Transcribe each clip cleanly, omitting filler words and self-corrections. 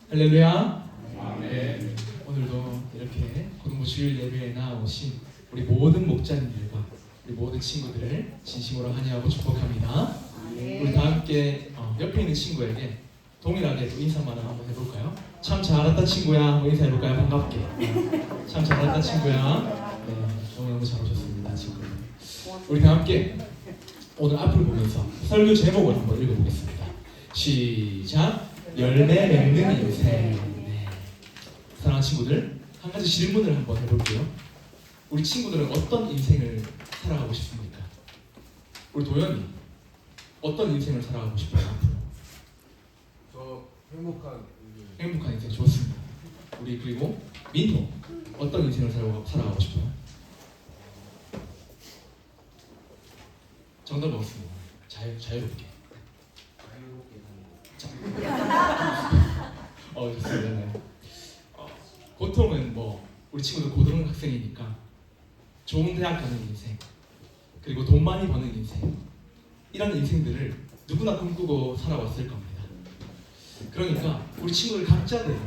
할렐루야. 아멘. 오늘도 이렇게 고등부 주일 예배에 나오신 우리 모든 목자님들과 우리 모든 친구들을 진심으로 환영하고 축복합니다. 우리 다 함께 옆에 있는 친구에게 동일하게 또 인사만을 한번 해볼까요? 참 잘했다 친구야 한번 인사해볼까요? 반갑게. 참 잘했다 친구야. 네, 너무 잘 오셨습니다 친구. 우리 다 함께 오늘 앞을 보면서 설교 제목을 한번 읽어보겠습니다. 시작. 열매 맺는 인생. 네. 사랑하는 친구들, 한 가지 질문을 한번 해볼게요. 우리 친구들은 어떤 인생을 살아가고 싶습니까? 우리 도현이 어떤 인생을 살아가고 싶어요? 앞으로? 저 행복한 행복한 인생 좋습니다. 우리 그리고 민호 어떤 인생을 살아가고 싶어요? 정답 없습니다. 자유롭게. 좋습니다. 네. 보통은 우리 친구들 고등학생이니까 좋은 대학 가는 인생, 그리고 돈 많이 버는 인생, 이런 인생들을 누구나 꿈꾸고 살아왔을 겁니다. 그러니까 우리 친구들 각자들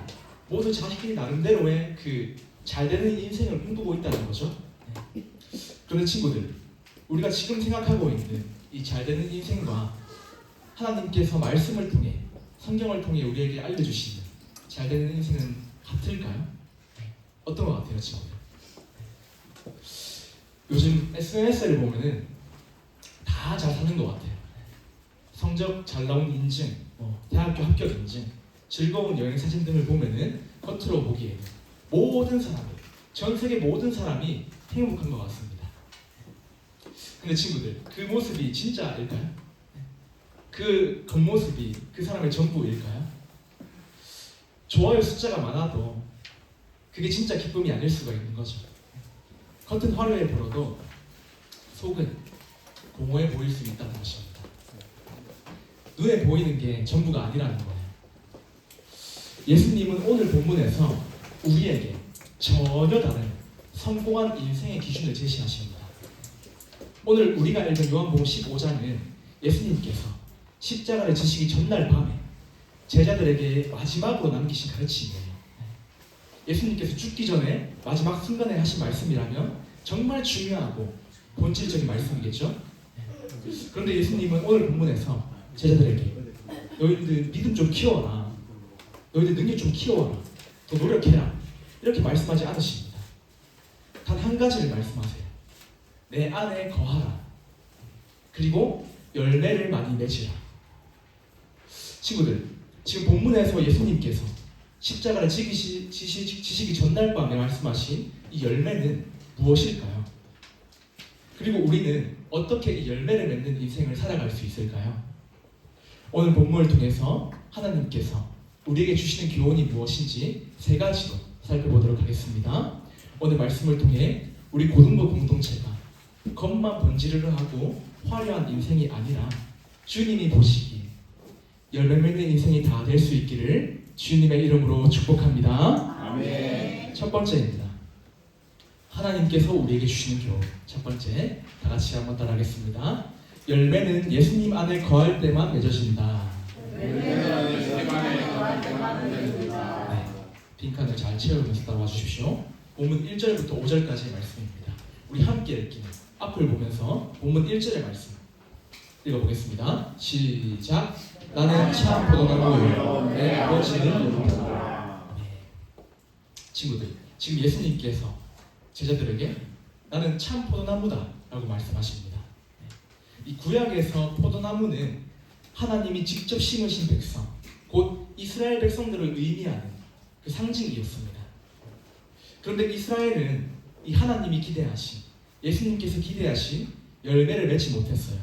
모두 자신이 나름대로의 그 잘 되는 인생을 꿈꾸고 있다는 거죠. 네. 그런데 친구들, 우리가 지금 생각하고 있는 이 잘 되는 인생과 하나님께서 말씀을 통해 성경을 통해 우리에게 알려주시는 잘 되는 인생은 같을까요? 어떤 것 같아요, 친구들? 요즘 SNS를 보면은 다 잘 사는 것 같아요. 성적 잘 나온 인증, 대학교 합격 인증, 즐거운 여행 사진 등을 보면은 겉으로 보기에는 모든 사람이, 전 세계 모든 사람이 행복한 것 같습니다. 근데 친구들, 그 모습이 진짜일까요? 그 겉모습이 그 사람의 전부일까요? 좋아요 숫자가 많아도 그게 진짜 기쁨이 아닐 수가 있는 거죠. 겉은 화려해 보여도 속은 공허해 보일 수 있다는 것입니다. 눈에 보이는 게 전부가 아니라는 거예요. 예수님은 오늘 본문에서 우리에게 전혀 다른 성공한 인생의 기준을 제시하십니다. 오늘 우리가 읽은 요한복음 15장은 예수님께서 십자가를 지시기 전날 밤에 제자들에게 마지막으로 남기신 가르침이에요. 예수님께서 죽기 전에 마지막 순간에 하신 말씀이라면 정말 중요하고 본질적인 말씀이겠죠. 그런데 예수님은 오늘 본문에서 제자들에게 너희들 믿음 좀 키워라, 너희들 능력 좀 키워라, 더 노력해라, 이렇게 말씀하지 않으십니다. 단 한 가지를 말씀하세요. 내 안에 거하라, 그리고 열매를 많이 맺으라. 친구들, 지금 본문에서 예수님께서 십자가를 지시기 전날 밤에 말씀하신 이 열매는 무엇일까요? 그리고 우리는 어떻게 이 열매를 맺는 인생을 살아갈 수 있을까요? 오늘 본문을 통해서 하나님께서 우리에게 주시는 교훈이 무엇인지 세 가지로 살펴보도록 하겠습니다. 오늘 말씀을 통해 우리 고등부 공동체가 겉만 번지르르 하고 화려한 인생이 아니라 주님이 보시기에 열매 맺는 인생이 다 될 수 있기를 주님의 이름으로 축복합니다. 아멘. 첫 번째입니다. 하나님께서 우리에게 주시는 교훈. 첫 번째, 다 같이 한번 따라하겠습니다. 열매는 예수님 안에 거할 때만 맺어진다. 네, 빈칸을 잘 채우면서 따라와 주십시오. 본문 1절부터 5절까지의 말씀입니다. 우리 함께 읽기는 앞을 보면서 본문 1절의 말씀 읽어보겠습니다. 시작. 나는 참 포도나무요 내 아버지는 누구다. 친구들, 지금 예수님께서 제자들에게 나는 참 포도나무다 라고 말씀하십니다. 이 구약에서 포도나무는 하나님이 직접 심으신 백성, 곧 이스라엘 백성들을 의미하는 그 상징이었습니다. 그런데 이스라엘은 이 하나님이 기대하신, 예수님께서 기대하신 열매를 맺지 못했어요.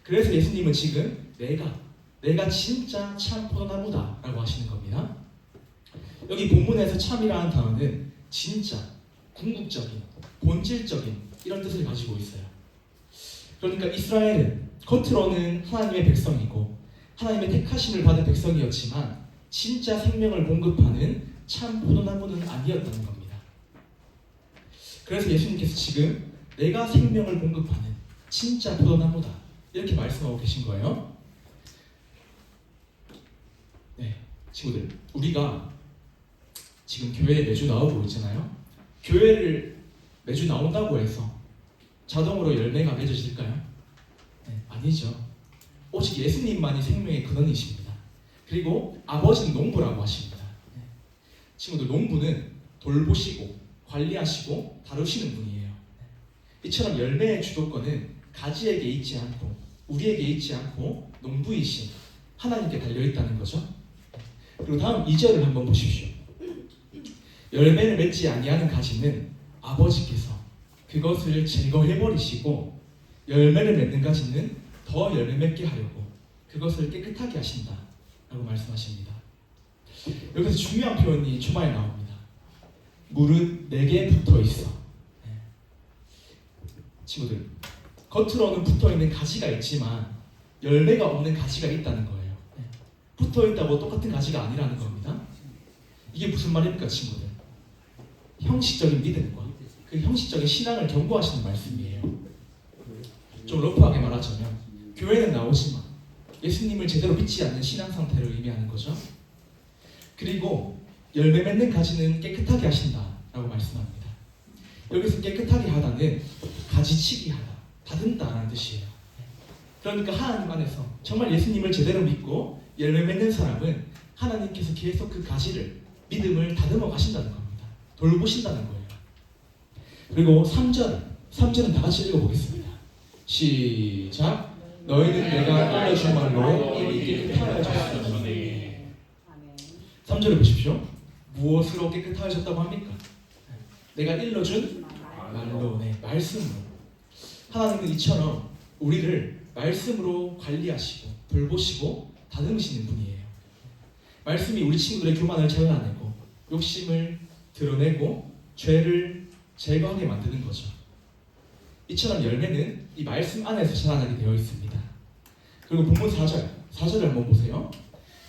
그래서 예수님은 지금 내가 진짜 참 포도나무다 라고 하시는 겁니다. 여기 본문에서 참이라는 단어는 진짜, 궁극적인, 본질적인 이런 뜻을 가지고 있어요. 그러니까 이스라엘은 겉으로는 하나님의 백성이고 하나님의 택하심을 받은 백성이었지만 진짜 생명을 공급하는 참 포도나무는 아니었다는 겁니다. 그래서 예수님께서 지금 내가 생명을 공급하는 진짜 포도나무다 이렇게 말씀하고 계신 거예요. 네, 친구들, 우리가 지금 교회에 매주 나오고 있잖아요. 교회를 매주 나온다고 해서 자동으로 열매가 맺어질까요? 네, 아니죠. 오직 예수님만이 생명의 근원이십니다. 그리고 아버지는 농부라고 하십니다. 네. 친구들, 농부는 돌보시고 관리하시고 다루시는 분이에요. 네. 이처럼 열매의 주도권은 가지에게 있지 않고 우리에게 있지 않고 농부이신 하나님께 달려있다는 거죠. 그리고 다음 2절을 한번 보십시오. 열매를 맺지 아니하는 가지는 아버지께서 그것을 제거해버리시고 열매를 맺는 가지는 더 열매 맺게 하려고 그것을 깨끗하게 하신다 라고 말씀하십니다. 여기서 중요한 표현이 초반에 나옵니다. 무릇 내게 붙어 있어. 네. 친구들, 겉으로는 붙어 있는 가지가 있지만 열매가 없는 가지가 있다는 거예요. 네. 붙어 있다고 똑같은 가지가 아니라는 겁니다. 이게 무슨 말입니까, 친구들? 형식적인 믿음과 그 형식적인 신앙을 경고하시는 말씀이에요. 좀 러프하게 말하자면 교회는 나오지만 예수님을 제대로 믿지 않는 신앙 상태를 의미하는 거죠. 그리고 열매 맺는 가지는 깨끗하게 하신다라고 말씀합니다. 여기서 깨끗하게 하다는 가지치기 하다, 다듬다라는 뜻이에요. 그러니까 하나님 안에서 정말 예수님을 제대로 믿고 열매 맺는 사람은 하나님께서 계속 그 가지를 믿음을 다듬어 가신다는 겁니다. 돌보신다는 거예요. 그리고 3절은 다 같이 읽어보겠습니다. 시작. 너희는 내가 알려준 말로 이미 깨끗하여졌으니. 3절을 보십시오. 무엇으로 깨끗하여졌다고 합니까? 내가 일러준 말로, 네, 말씀으로. 하나님은 이처럼 우리를 말씀으로 관리하시고 돌보시고 다듬으시는 분이에요. 말씀이 우리 친구들의 교만을 잘라내고 욕심을 드러내고 죄를 제거하게 만드는 거죠. 이처럼 열매는 이 말씀 안에서 자라나게 되어 있습니다. 그리고 본문 4절을 한번 보세요.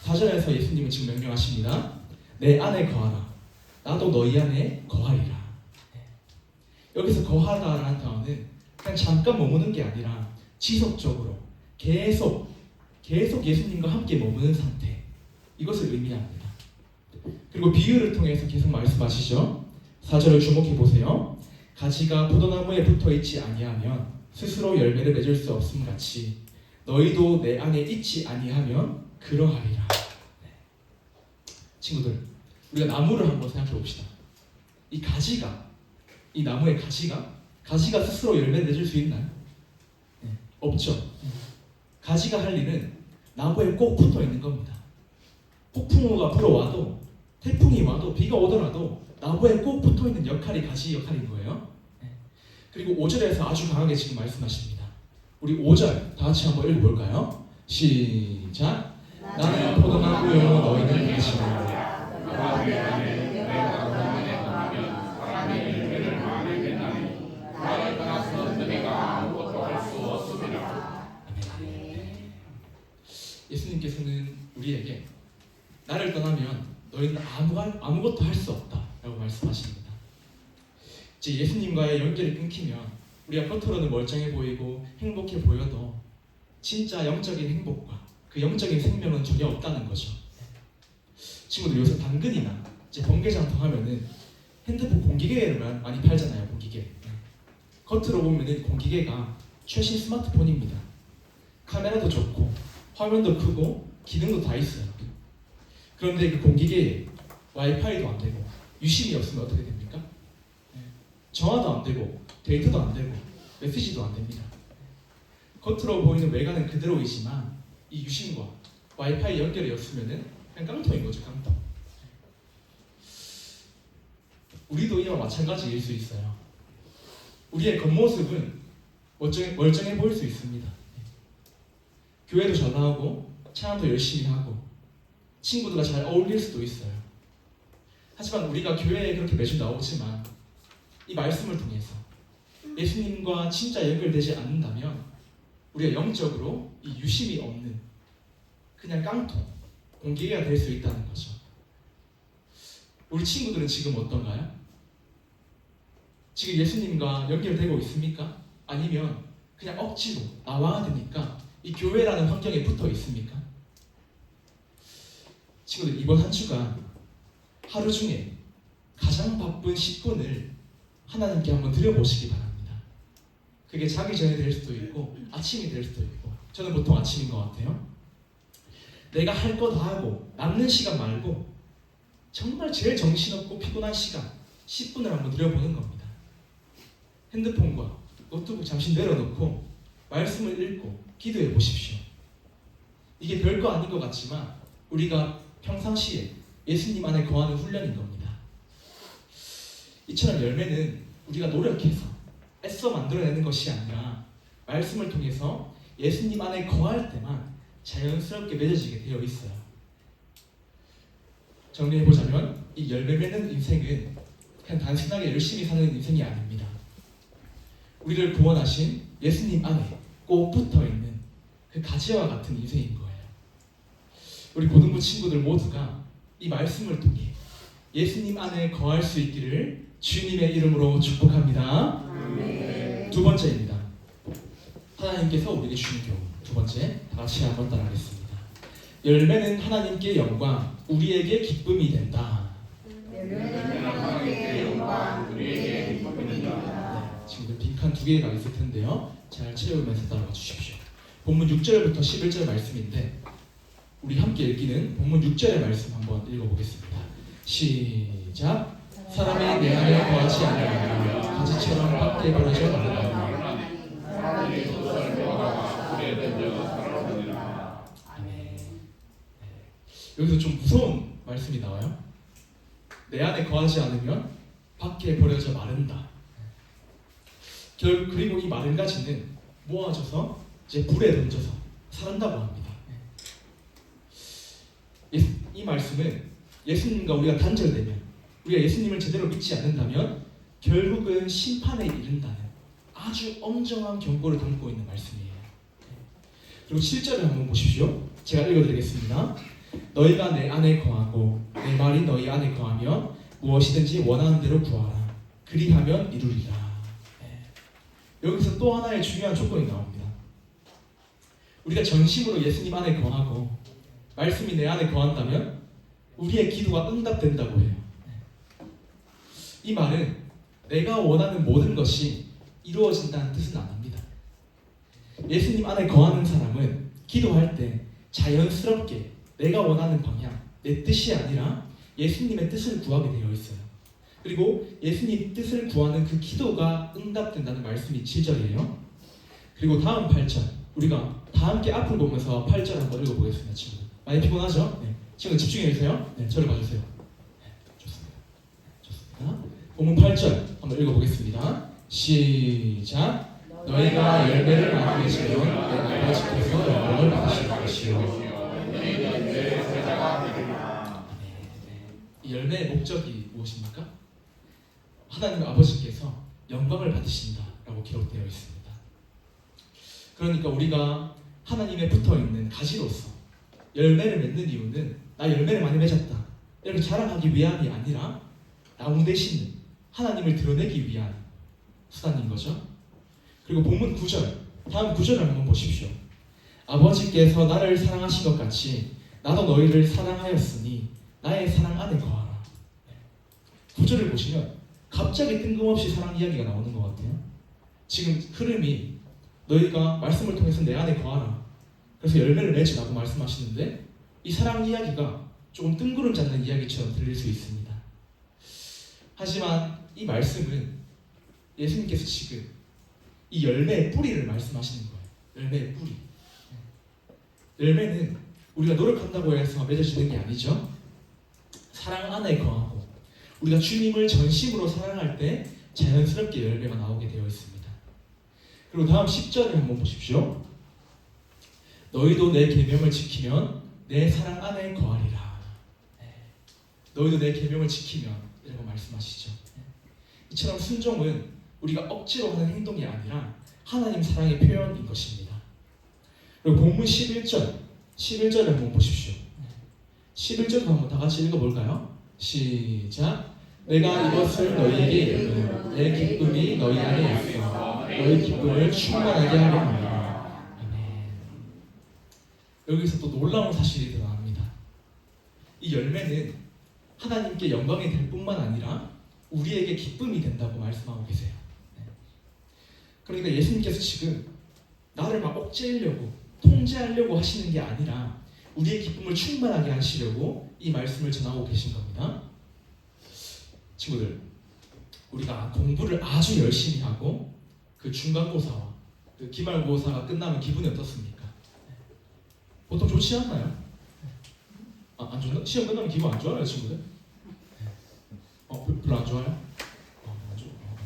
4절에서 예수님은 지금 명령하십니다. 내 안에 거하라. 나도 너희 안에 거하리라. 여기서 거하다라는 단어는 그냥 잠깐 머무는 게 아니라 지속적으로 계속 예수님과 함께 머무는 상태, 이것을 의미합니다. 그리고 비유를 통해서 계속 말씀하시죠. 4절을 주목해 보세요. 가지가 포도나무에 붙어 있지 아니하면 스스로 열매를 맺을 수 없음 같이 너희도 내 안에 있지 아니하면 그러하리라. 네. 친구들, 우리가 나무를 한번 생각해 봅시다. 이 나무의 가지가 스스로 열매 맺을 수 있나요? 네, 없죠. 가지가 할 일은 나무에 꼭 붙어 있는 겁니다. 폭풍우가 불어와도, 태풍이 와도, 비가 오더라도 나무에 꼭 붙어 있는 역할이 가지 역할인 거예요. 네. 그리고 5절에서 아주 강하게 지금 말씀하십니다. 우리 5절 다 같이 한번 읽어볼까요? 시작. 나는 포도나무요 너희는 가지라. 예수님께서는 우리에게 나를 떠나면 너희는 아무것도 할 수 없다라고 말씀하십니다. 이제 예수님과의 연결이 끊기면 우리가 겉으로는 멀쩡해 보이고 행복해 보여도 진짜 영적인 행복과 그 영적인 생명은 전혀 없다는 거죠. 친구들, 요새 당근이나 이제 번개장터 하면은 핸드폰 공기계를 많이 팔잖아요. 공기계. 겉으로 보면은 공기계가 최신 스마트폰입니다. 카메라도 좋고 화면도 크고 기능도 다 있어요. 그런데 그 공기계에 와이파이도 안 되고 유심이 없으면 어떻게 됩니까? 전화도 안 되고 데이터도 안 되고 메시지도 안 됩니다. 겉으로 보이는 외관은 그대로이지만 이 유심과 와이파이 연결이 없으면은 그냥 깡통인 거죠, 깡통. 우리도 이와 마찬가지일 수 있어요. 우리의 겉모습은 멀쩡해 보일 수 있습니다. 교회도 잘 나오고 찬양도 열심히 하고 친구들과 잘 어울릴 수도 있어요. 하지만 우리가 교회에 그렇게 매주 나오지만 이 말씀을 통해서 예수님과 진짜 연결되지 않는다면 우리가 영적으로 이 유심이 없는 그냥 깡통, 공기계가 될 수 있다는 거죠. 우리 친구들은 지금 어떤가요? 지금 예수님과 연결되고 있습니까? 아니면 그냥 억지로 나와야 되니까 이 교회라는 환경에 붙어 있습니까? 친구들, 이번 한 주간 하루 중에 가장 바쁜 10분을 하나님께 한번 드려보시기 바랍니다. 그게 자기 전에 될 수도 있고 아침이 될 수도 있고, 저는 보통 아침인 것 같아요. 내가 할 거 다 하고 남는 시간 말고 정말 제일 정신없고 피곤한 시간 10분을 한번 들여보는 겁니다. 핸드폰과 노트북 잠시 내려놓고 말씀을 읽고 기도해 보십시오. 이게 별거 아닌 것 같지만 우리가 평상시에 예수님 안에 거하는 훈련인 겁니다. 이처럼 열매는 우리가 노력해서 애써 만들어내는 것이 아니라 말씀을 통해서 예수님 안에 거할 때만 자연스럽게 맺어지게 되어 있어요. 정리해보자면 이 열매 맺는 인생은 그냥 단순하게 열심히 사는 인생이 아닙니다. 우리를 구원하신 예수님 안에 꼭 붙어있는 그 가지와 같은 인생인 거예요. 우리 고등부 친구들 모두가 이 말씀을 통해 예수님 안에 거할 수 있기를 주님의 이름으로 축복합니다. 두 번째입니다. 하나님께서 우리에게 주는 교훈. 두 번째, 다 같이 한번 따라하겠습니다. 열매는 하나님께 영광, 우리에게 기쁨이 된다. 친구들 빈칸 두 개가 있을 텐데요. 잘 채우면서 따라가 주십시오. 본문 6절부터 11절 말씀인데 우리 함께 읽기는 본문 6절의 말씀 한번 읽어보겠습니다. 시작. 사람이 내 안에 거하지 아니하면 가지처럼 밖에 벌어져 나가라. 여기서 좀 무서운 말씀이 나와요. 내 안에 거하지 않으면 밖에 버려져 마른다. 그리고 이 마른 가지는 모아져서 이제 불에 던져서 사른다고 합니다. 이 말씀은 예수님과 우리가 단절되면, 우리가 예수님을 제대로 믿지 않는다면 결국은 심판에 이른다는 아주 엄정한 경고를 담고 있는 말씀이에요. 그리고 7절을 한번 보십시오. 제가 읽어드리겠습니다. 너희가 내 안에 거하고 내 말이 너희 안에 거하면 무엇이든지 원하는 대로 구하라. 그리하면 이루리라. 여기서 또 하나의 중요한 조건이 나옵니다. 우리가 전심으로 예수님 안에 거하고 말씀이 내 안에 거한다면 우리의 기도가 응답된다고 해요. 이 말은 내가 원하는 모든 것이 이루어진다는 뜻은 아닙니다. 예수님 안에 거하는 사람은 기도할 때 자연스럽게 내가 원하는 방향, 내 뜻이 아니라 예수님의 뜻을 구하게 되어 있어요. 그리고 예수님 뜻을 구하는 그 기도가 응답된다는 말씀이 7절이에요. 그리고 다음 8절, 우리가 다 함께 앞을 보면서 8절 한번 읽어보겠습니다. 친구들 많이 피곤하죠? 네. 친구들 집중해주세요. 네, 저를 봐주세요. 네, 좋습니다. 본문 8절 한번 읽어보겠습니다. 시작. 너희가 열매를 많이 맺으면 내 아버지께서 영광을 받으실 것이요. 이 열매의 목적이 무엇입니까? 하나님 아버지께서 영광을 받으신다라고 기록되어 있습니다. 그러니까 우리가 하나님에 붙어있는 가지로서 열매를 맺는 이유는 나 열매를 많이 맺었다 이렇게 자랑하기 위함이 아니라 나무 대신 하나님을 드러내기 위한 수단인 거죠. 그리고 본문 9절, 다음 9절을 한번 보십시오. 아버지께서 나를 사랑하신 것 같이 나도 너희를 사랑하였으니 나의 사랑 안에 거하라. 9절을 보시면 갑자기 뜬금없이 사랑 이야기가 나오는 것 같아요. 지금 흐름이 너희가 말씀을 통해서 내 안에 거하라. 그래서 열매를 맺으라고 말씀하시는데 이 사랑 이야기가 조금 뜬구름 잡는 이야기처럼 들릴 수 있습니다. 하지만 이 말씀은 예수님께서 지금 이 열매의 뿌리를 말씀하시는 거예요. 열매의 뿌리. 열매는 우리가 노력한다고 해서 맺어지는 게 아니죠. 사랑 안에 거하고 우리가 주님을 전심으로 사랑할 때 자연스럽게 열매가 나오게 되어 있습니다. 그리고 다음 10절을 한번 보십시오. 너희도 내 계명을 지키면 내 사랑 안에 거하리라. 너희도 내 계명을 지키면 이라고 말씀하시죠. 이처럼 순종은 우리가 억지로 하는 행동이 아니라 하나님 사랑의 표현인 것입니다. 그리고 본문 11절을 한번 보십시오. 11절도 한번 다 같이 읽어볼까요? 시작. 내가 이것을 너희에게 이르면 내 기쁨이 너희 안에 있어 너희 기쁨을 충만하게 하려 합니다. 아멘. 여기서 또 놀라운 사실이 드러납니다. 이 열매는 하나님께 영광이 될 뿐만 아니라 우리에게 기쁨이 된다고 말씀하고 계세요. 그러니까 예수님께서 지금 나를 막 억제하려고 통제하려고 하시는 게 아니라 우리의 기쁨을 충만하게 하시려고 이 말씀을 전하고 계신 겁니다. 친구들, 우리가 공부를 아주 열심히 하고 그 중간고사와 그 기말고사가 끝나면 기분이 어떻습니까? 보통 좋지 않나요? 안 좋나? 시험 끝나면 기분 안 좋아요, 친구들? 별로 안 좋아요? 안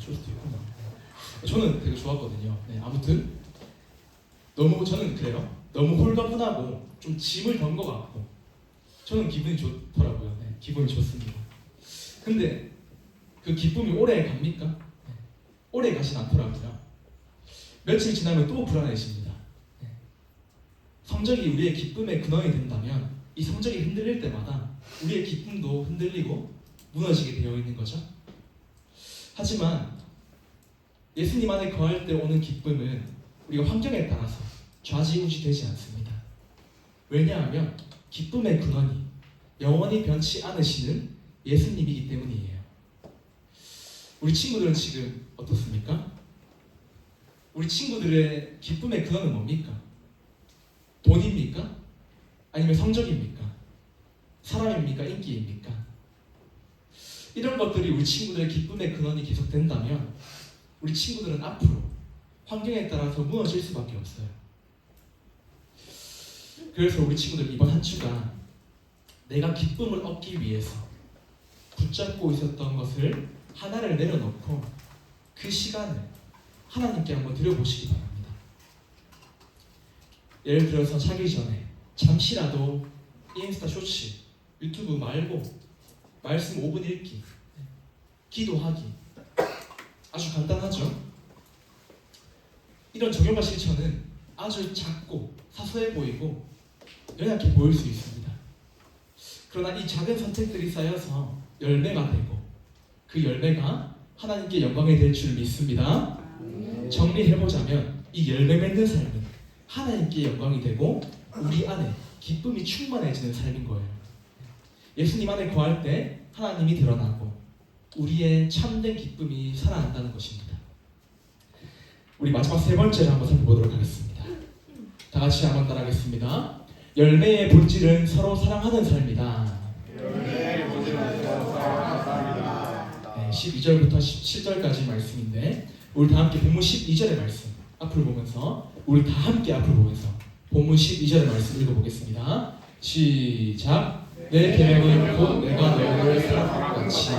좋을 수도 있구나. 저는 되게 좋았거든요. 네, 아무튼 저는 그래요. 너무 홀가분하고 좀 짐을 던 것 같고 저는 기분이 좋더라고요. 네, 기분이 좋습니다. 근데 그 기쁨이 오래 갑니까? 네, 오래 가진 않더라고요. 며칠 지나면 또 불안해집니다. 네. 성적이 우리의 기쁨의 근원이 된다면 이 성적이 흔들릴 때마다 우리의 기쁨도 흔들리고 무너지게 되어 있는 거죠. 하지만 예수님 안에 거할 때 오는 기쁨은 우리가 환경에 따라서 좌지우지 되지 않습니다. 왜냐하면 기쁨의 근원이 영원히 변치 않으시는 예수님이기 때문이에요. 우리 친구들은 지금 어떻습니까? 우리 친구들의 기쁨의 근원은 뭡니까? 돈입니까? 아니면 성적입니까? 사람입니까? 인기입니까? 이런 것들이 우리 친구들의 기쁨의 근원이 계속 된다면 우리 친구들은 앞으로 환경에 따라서 무너질 수밖에 없어요. 그래서 우리 친구들 이번 한 주간 내가 기쁨을 얻기 위해서 붙잡고 있었던 것을 하나를 내려놓고 그 시간을 하나님께 한번 드려보시기 바랍니다. 예를 들어서 자기 전에 잠시라도 인스타 쇼츠, 유튜브 말고 말씀 5분 읽기, 기도하기, 아주 간단하죠? 이런 적용과 실천은 아주 작고 사소해 보이고 연약해 보일 수 있습니다. 그러나 이 작은 선택들이 쌓여서 열매가 되고 그 열매가 하나님께 영광이 될 줄 믿습니다. 정리해보자면 이 열매 맺는 삶은 하나님께 영광이 되고 우리 안에 기쁨이 충만해지는 삶인 거예요. 예수님 안에 거할 때 하나님이 드러나고 우리의 참된 기쁨이 살아난다는 것입니다. 우리 마지막 세 번째를 한번 살펴보도록 하겠습니다. 다 같이 한번 따라하겠습니다. 열매의 본질은 서로 사랑하는 삶이다. 열매의 본질은 서로 사랑하는 삶이다. 네, 12절부터 17절까지 말씀인데 우리 다 함께 본문 12절의 말씀 앞을 보면서 우리 다 함께 앞을 보면서 본문 12절의 말씀 읽어보겠습니다. 시작. 내 계명은 곧 내가 너희를 사랑한 것 같이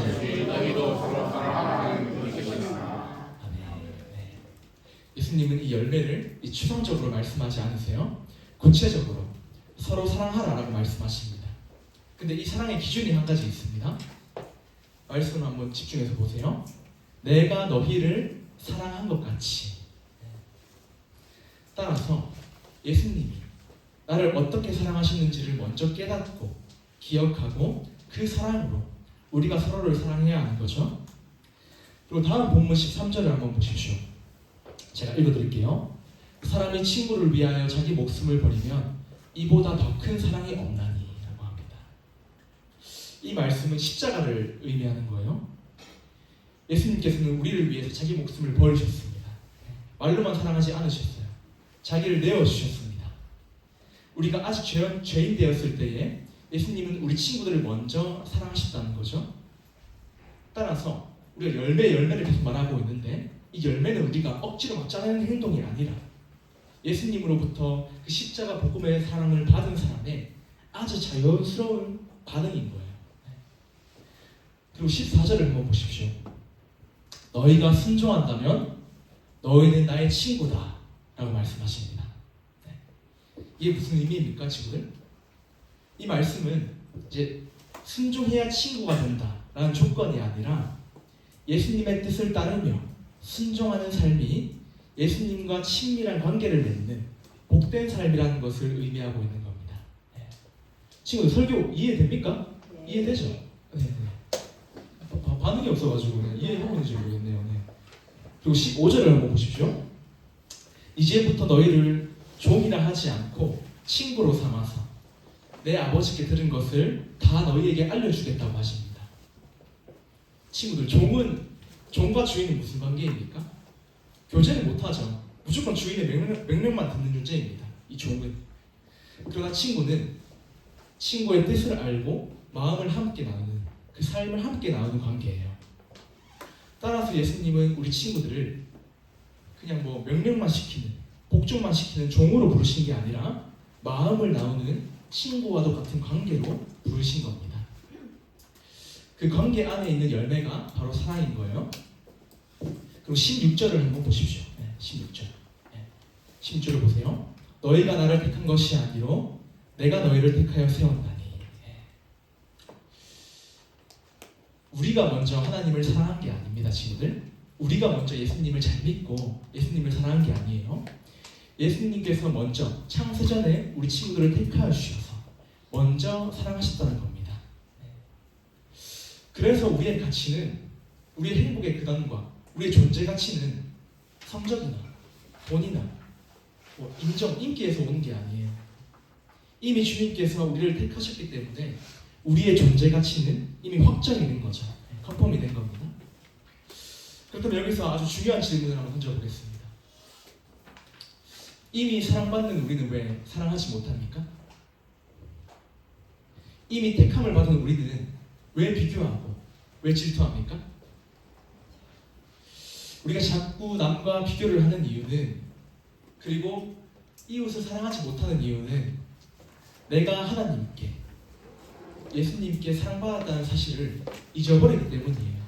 너희도 서로 사랑하는 것이다. 아멘. 네. 예수님은 이 열매를 추상적으로 말씀하지 않으세요. 구체적으로 서로 사랑하라라고 말씀하십니다. 근데 이 사랑의 기준이 한 가지 있습니다. 말씀을 한번 집중해서 보세요. 내가 너희를 사랑한 것 같이. 따라서 예수님이 나를 어떻게 사랑하시는지를 먼저 깨닫고 기억하고 그 사랑으로 우리가 서로를 사랑해야 하는 거죠. 그리고 다음 본문 13절을 한번 보십시오. 제가 읽어드릴게요. 사람이 친구를 위하여 자기 목숨을 버리면 이보다 더 큰 사랑이 없나니 라고 합니다. 이 말씀은 십자가를 의미하는 거예요. 예수님께서는 우리를 위해서 자기 목숨을 버리셨습니다. 말로만 사랑하지 않으셨어요. 자기를 내어주셨습니다. 우리가 아직 죄인 되었을 때에 예수님은 우리 친구들을 먼저 사랑하셨다는 거죠. 따라서 우리가 열매를 계속 말하고 있는데 이 열매는 우리가 억지로 막 짜내는 행동이 아니라 예수님으로부터 그 십자가 복음의 사랑을 받은 사람의 아주 자연스러운 반응인 거예요. 그리고 14절을 한번 보십시오. 너희가 순종한다면 너희는 나의 친구다 라고 말씀하십니다. 이게 무슨 의미입니까, 친구들? 이 말씀은 이제 순종해야 친구가 된다라는 조건이 아니라 예수님의 뜻을 따르며 순종하는 삶이 예수님과 친밀한 관계를 맺는 복된 삶이라는 것을 의미하고 있는 겁니다. 친구들 설교 이해됩니까? 네. 이해되죠? 네. 반응이 없어가지고 이해해보는지 모르겠네요. 네. 그리고 15절을 한번 보십시오. 이제부터 너희를 종이라 하지 않고 친구로 삼아서 내 아버지께 들은 것을 다 너희에게 알려주겠다고 하십니다. 친구들, 종과 주인은 무슨 관계입니까? 교제를 못하죠. 무조건 주인의 명령만 듣는 존재입니다. 이 종은. 그러나 친구는 친구의 뜻을 알고 마음을 함께 나누는, 그 삶을 함께 나누는 관계예요. 따라서 예수님은 우리 친구들을 그냥 명령만 시키는, 복종만 시키는 종으로 부르신 게 아니라 마음을 나누는 친구와도 같은 관계로 부르신 겁니다. 그 관계 안에 있는 열매가 바로 사랑인 거예요. 그리고 16절을 한번 보십시오. 16절. 16절을 보세요. 너희가 나를 택한 것이 아니로 내가 너희를 택하여 세웠나니. 우리가 먼저 하나님을 사랑한 게 아닙니다, 친구들. 우리가 먼저 예수님을 잘 믿고 예수님을 사랑한 게 아니에요. 예수님께서 먼저 창세전에 우리 친구들을 택하여 주셔서 먼저 사랑하셨다는 겁니다. 그래서 우리의 가치는, 우리의 행복의 근원과 우리의 존재 가치는 성적이나 돈이나 인정, 인기에서 오는 게 아니에요. 이미 주님께서 우리를 택하셨기 때문에 우리의 존재 가치는 이미 확정이 된 거죠. 컨펌이 된 겁니다. 그렇다면 여기서 아주 중요한 질문을 한번 던져보겠습니다. 이미 사랑받는 우리는 왜 사랑하지 못합니까? 이미 택함을 받은 우리는 왜 비교하고 왜 질투합니까? 우리가 자꾸 남과 비교를 하는 이유는, 그리고 이웃을 사랑하지 못하는 이유는 내가 하나님께, 예수님께 사랑받았다는 사실을 잊어버리기 때문이에요.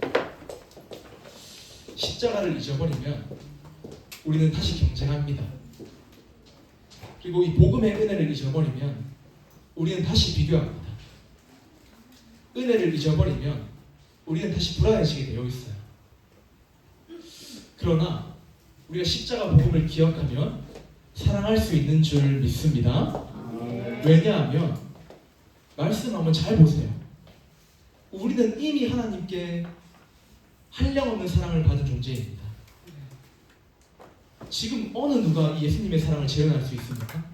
십자가를 잊어버리면 우리는 다시 경쟁합니다. 그리고 이 복음의 은혜를 잊어버리면 우리는 다시 비교합니다. 은혜를 잊어버리면 우리는 다시 불안해지게 되어 있어요. 그러나 우리가 십자가 복음을 기억하면 사랑할 수 있는 줄 믿습니다. 왜냐하면 말씀 한번 잘 보세요. 우리는 이미 하나님께 한량없는 사랑을 받은 존재입니다. 지금 어느 누가 이 예수님의 사랑을 재현할 수 있습니까?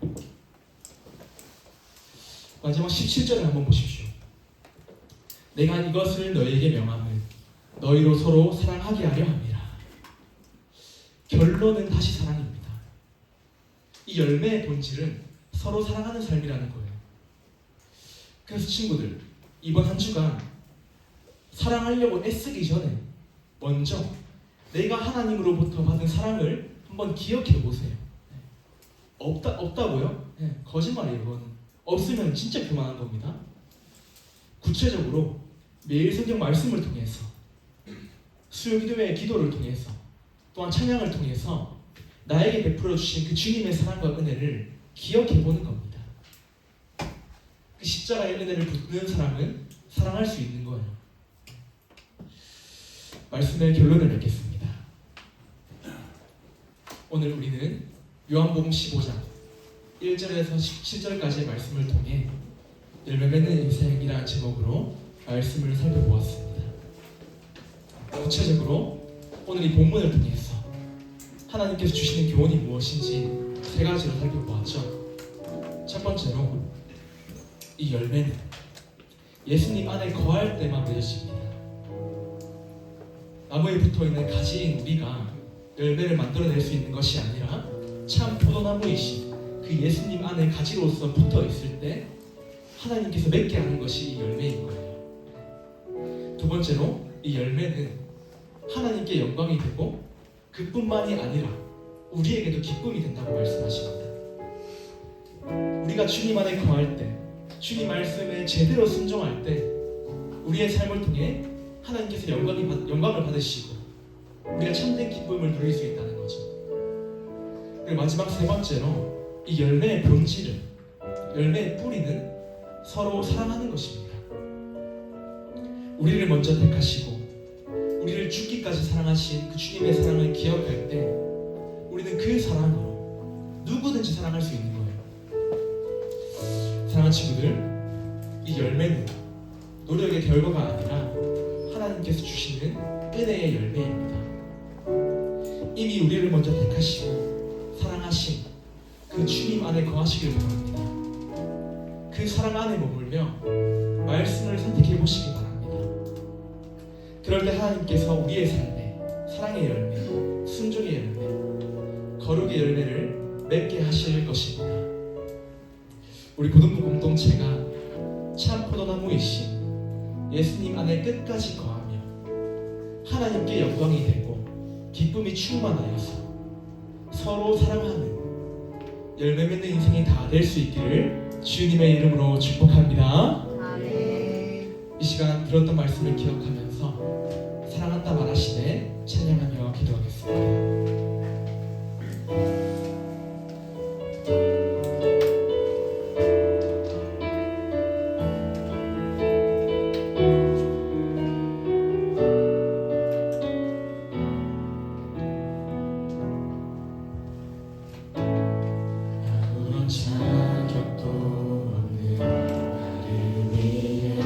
마지막 17절을 한번 보십시오. 내가 이것을 너희에게 명함은 너희로 서로 사랑하게 하려 함이라. 결론은 다시 사랑입니다. 이 열매의 본질은 서로 사랑하는 삶이라는 거예요. 그래서 친구들, 이번 한 주간 사랑하려고 애쓰기 전에 먼저 내가 하나님으로부터 받은 사랑을 한번 기억해 보세요. 없다고요? 거짓말이에요. 그거는. 없으면 진짜 그만한 겁니다. 구체적으로 매일 성경 말씀을 통해서, 수요기도회 기도를 통해서, 또한 찬양을 통해서 나에게 베풀어 주신 그 주님의 사랑과 은혜를 기억해 보는 겁니다. 그 십자가의 은혜를 붙드는 사람은 사랑할 수 있는 거예요. 말씀의 결론을 맺겠습니다. 오늘 우리는 요한복음 15장 1절에서 17절까지의 말씀을 통해 열매 맺는 인생이라는 제목으로 말씀을 살펴보았습니다. 구체적으로 오늘 이 본문을 통해서 하나님께서 주시는 교훈이 무엇인지 세 가지로 살펴보았죠. 첫 번째로, 이 열매는 예수님 안에 거할 때만 맺어집니다. 나무에 붙어있는 가지인 우리가 열매를 만들어낼 수 있는 것이 아니라 참 포도나무이신 그 예수님 안에 가지로서 붙어있을 때 하나님께서 맺게 하는 것이 이 열매인 거예요. 두 번째로, 이 열매는 하나님께 영광이 되고 그뿐만이 아니라 우리에게도 기쁨이 된다고 말씀하십니다. 우리가 주님 안에 거할 때, 주님 말씀에 제대로 순종할 때 우리의 삶을 통해 하나님께서 영광을 받으시고 우리가 참된 기쁨을 누릴 수 있다는 거죠. 그리고 마지막 세 번째로, 이 열매의 본질은, 열매의 뿌리는 서로 사랑하는 것입니다. 우리를 먼저 택하시고 우리를 죽기까지 사랑하신 그 주님의 사랑을 기억할 때 우리는 그 사랑으로 누구든지 사랑할 수 있는 거예요. 사랑하는 친구들, 이 열매는 노력의 결과가 아니라 하나님께서 주시는 은혜의 열매입니다. 이미 우리를 먼저 택하시고 사랑하신 그 주님 안에 거하시길 바랍니다. 그 그 사랑 안에 머물며 말씀을 선택해 보시기 바랍니다. 그럴 때 하나님께서 우리의 삶에 사랑의 열매, 순종의 열매, 거룩의 열매를 맺게 하실 것입니다. 우리 고등부 공동체가 참 포도나무이신 예수님 안에 끝까지 거하며 하나님께 영광이 되고 기쁨이 충만하여서 서로 사랑하는 열매 맺는 인생이 다 될 수 있기를 주님의 이름으로 축복합니다. 이 시간 들었던 말씀을 기억하면서 사랑한다 말하시되 찬양하며 기도하겠습니다. 아무런 자격도 없는 나를 위해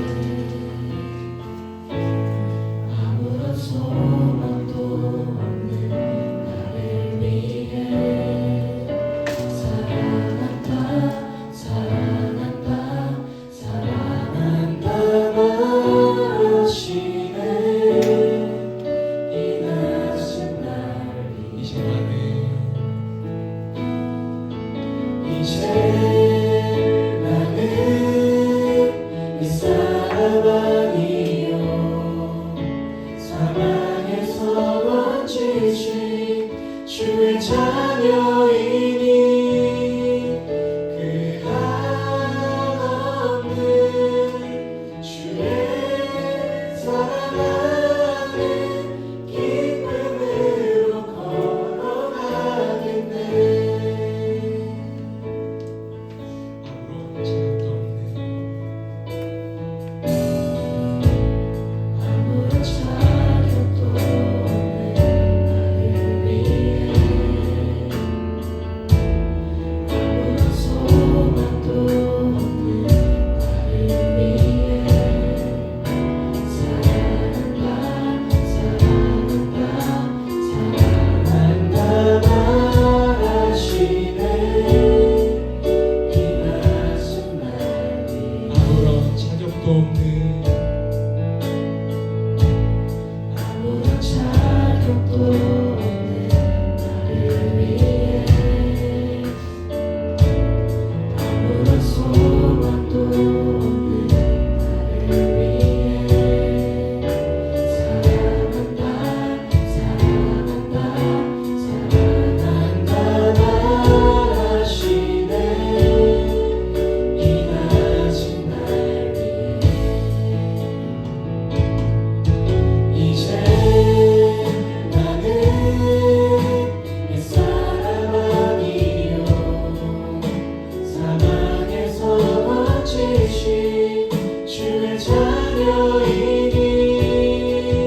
아무런 소망도 없는 나를 위해 사랑한다 사랑한다 사랑한다 말하시네. 이 낮은 날 이제 나는 이 사람 아니요 사망에서 건지신 주의 자녀이니 그 한없는 주의 사랑 안에 기쁨으로 걸어가겠네. 아무런 자격도 없는 나를 위해 아무런 소망도 없는 나를 위해 사랑한다 사랑한다 사랑한다 말하시네. 이 낮은 날 아무런 자격도 없는 아무런 자격도 없는 나를 위해 아무런 소망도 없는 나를 위해 사랑한다 사랑한다 사랑한다 말하시네. 이 낮은 날 위해 이제 나는 옛사람 아니요 사망에서 건지신 주의 자녀이니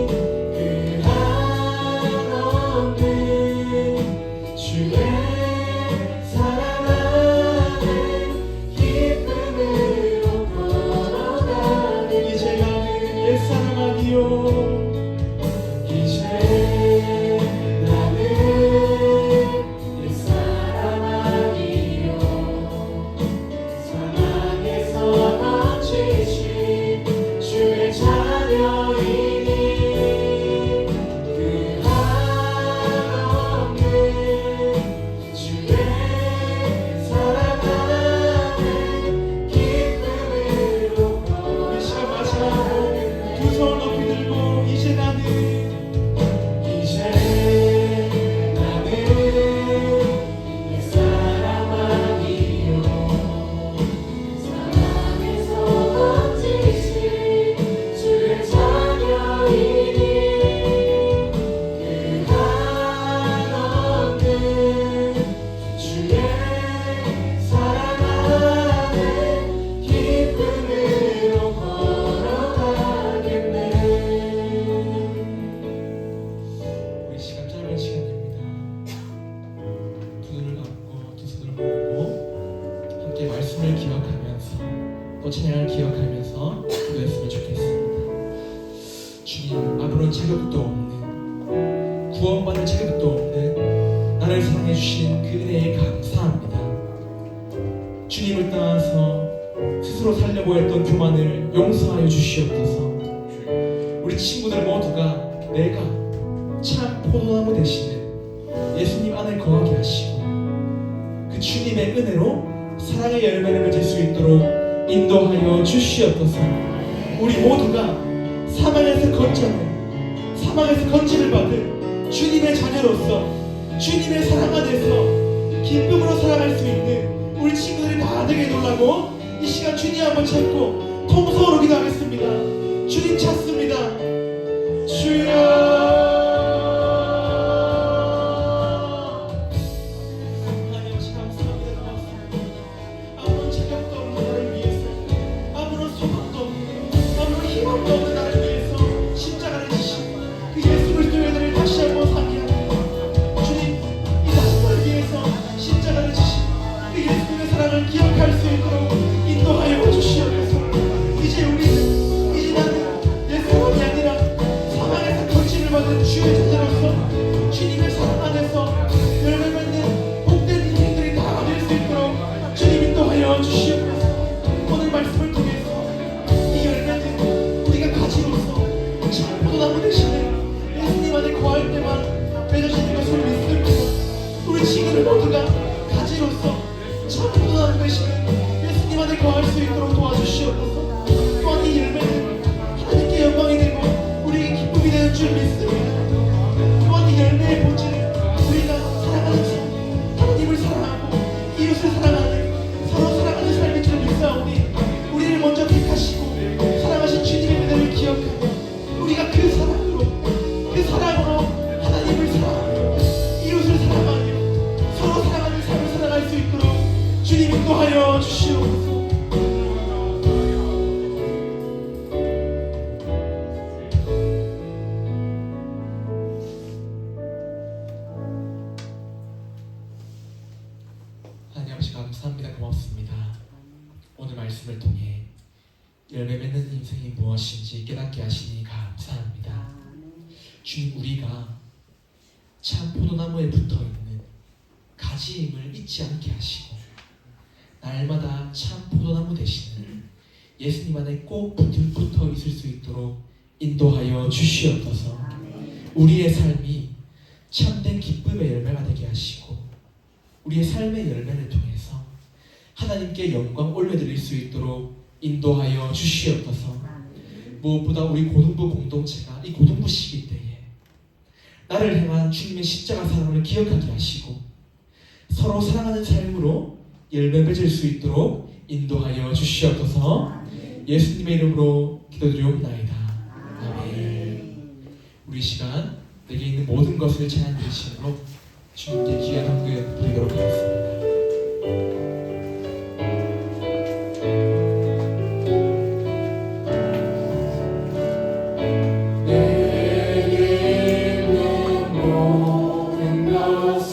그 한없는 주의 사랑 안에 기쁨으로 걸어가는 이제 나는 옛사람 아니요 이제 나는 옛사람 아니요 사망에서 건지신 주의 자녀이니 그 한없는 주의 사랑 안에 기쁨으로 걸어가는 이 시간 마지막으로 두 손 높이 들고 이제 나는 옛사람 아니요 사망에서 건지신 주의 자녀이니 그 한없는 주의 사랑 안에 기쁨으로 걸어가겠네. 우리 시간 짧은 시간입니다. 두 눈을 감고 두 손을 모으고 함께 말씀을 기억하면서 또 찬양을 기억하면서 기도했으면 좋겠습니다. 주님, 아무런 자격도 없는 구원받을 자격도 없는 나를 사랑해 주신 그 은혜에 감사합니다. 주님을 떠나서 스스로 스스로 살려고 했던 교만을 용서하여 주시옵소서. 우리 친구들 모두가 내가 참 포도나무 되시는 예수님 안에 거하게 하시고 그 주님의 은혜로 사랑의 열매를 맺을 수 있도록 인도하여 주시옵소서. 우리 모두가 사망에서 건짐을 받은 주님의 자녀로서 주님의 사랑 안에서 기쁨으로 살아갈 수 있는 우리 친구들이 다 되게 해달라고 이 시간 주님 한번 찾고 통성으로 기도하겠습니다. 주님 찾습니다. 주여. 아무런 자격도 없는 나를 위해서, 아무런 소망도 없는, 아무런 희망도 없는 나를 위해서 십자가를 지신 그 예수 그리스도의 은혜를 다시 한번 상기합니다. 주님, 이 나를 위해서 십자가를 지신 그 예수님의 사랑을 기억할 수 있도록 인도하여 주시옵소서. 이제 나는 내 사람이 아니라 사망에서 건짐을 받은 주의 자녀로서 주님의 사랑 안에서 열매 맺는 복된 인생들이 다 될 수 있도록 주님 인도하여 주시옵소서. 오늘 말씀을 통해서 이 열매는 우리가 가지로서 참 포도나무 되시는 예수님 안에 거할 때만 맺어지는 것을 믿습니다. 우리 친구들 모두가 가지로서 참 포도나무 되시는 예수님 안에 거할 수 있도록 도와주시옵소서. 또한 이 열매는 하나님께 영광이 되고 우리에게 기쁨이 되는 줄 믿습니다. 또한 이 열매의 본질은 우리가 사랑하는 삶, 하나님을 사랑하고 이웃을 사랑하는 서로 사랑하는 삶인 줄 믿사오니 우리를 먼저 택하시고 사랑하신 주님의 은혜를 기억하며 우리가 그 사랑으로 하나님을 사랑하며 이웃을 사랑하며 서로 사랑하는 삶을 살아갈 수 있도록 주님 인도하여 주시옵소서. 하나님 아버지 감사합니다. 고맙습니다. 오늘 말씀을 통해 열매 맺는 인생이 무엇인지 깨닫게 하시니 감사합니다. 주님, 우리가 참 포도나무에 붙어있는 가지임을 잊지 않게 하시고 날마다 참 포도나무 되시는 예수님 안에 꼭 붙어 있을 수 있도록 인도하여 주시옵소서. 우리의 삶이 참된 기쁨의 열매가 되게 하시고 우리의 삶의 열매를 통해서 하나님께 영광 올려드릴 수 있도록 인도하여 주시옵소서. 무엇보다 우리 고등부 공동체가 이 고등부 시기 때에 나를 향한 주님의 십자가 사랑을 기억하게 하시고 서로 사랑하는 삶으로 열매 맺을 수 있도록 인도하여 주시옵소서. 예수님의 이름으로 기도드리옵나이다. 아멘. 우리 시간 내게 있는 모든 것을 찬양 드리심으로 주님께 귀한 헌금 드리도록 하겠습니다.